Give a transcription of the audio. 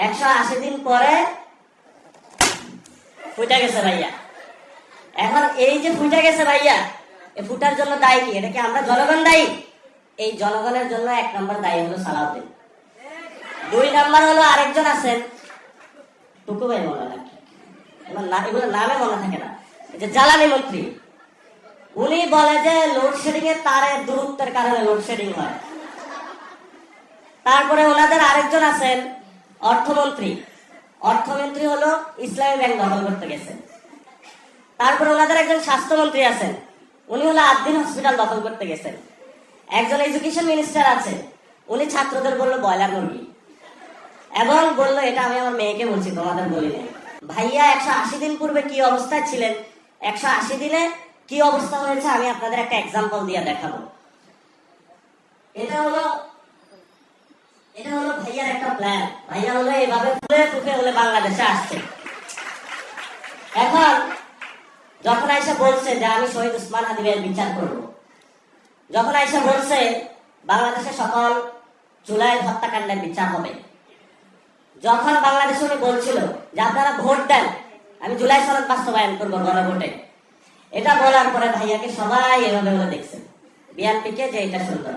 180 দিন পরে ফুটে গেছে ভাইয়া। এখন এই যে ফুটে গেছে ভাইয়া, এই ফুটার জন্য দায়ী কি? এটা কি আমরা জনগণ দায়ী? এই জনগণের জন্য 1 নম্বর দায়ী হলো সালাউদ্দিন। 2 নম্বর হলো আরেকজন আছেন, টুকু ভাই মনে নাকি, এগুলো নামে মনে থাকে না, যে জ্বালানি মন্ত্রী। উনি বলে যে লোডশেডিং এর তারের দূরত্বের কারণে লোডশেডিং হয়। তারপরে ওনাদের আরেকজন আছেন অর্থমন্ত্রী। অর্থমন্ত্রী হলো ইসলামী ব্যাংক দখল করতে গেছেন। তারপরে ওনাদের একজন স্বাস্থ্যমন্ত্রী আছেন, উনি হলো আদ্দিন হসপিটাল দখল করতে গেছেন। একজন এডুকেশন মিনিস্টার আছে, উনি ছাত্রদের বললো ব্রয়লার মুরগি, এবং বললো এটা আমি আমার মেয়েকে বলছি, তোমাদের বলি নাই। ভাইয়া 180 দিন পূর্বে কি অবস্থায় ছিলেন, 180 দিনে কি অবস্থা হয়েছে আমি আপনাদের একটা এক্সাম্পল দিয়ে দেখাবো। এটা হলো ভাইয়ার একটা প্ল্যান। ভাইয়া হলো এইভাবে ফুলে হলে বাংলাদেশে আসছে। এখন যখন আইসা বলছে যে আমি শহীদ উসমান হাদি ভাইয়ের বিচার করব, যখন আইসা বলছে বাংলাদেশে সকল জুলাই হত্যাকাণ্ডের বিচার হবে, যখন বাংলাদেশে উনি বলছিল যে আপনারা ভোট দেন, আমি জুলাই সনদ বাস্তবায়ন করবো গণভোটে, এটা বলার পরে ভাইয়াকে সবাই এভাবে দেখছে, বিএনপিকে যে এটা সুন্দর।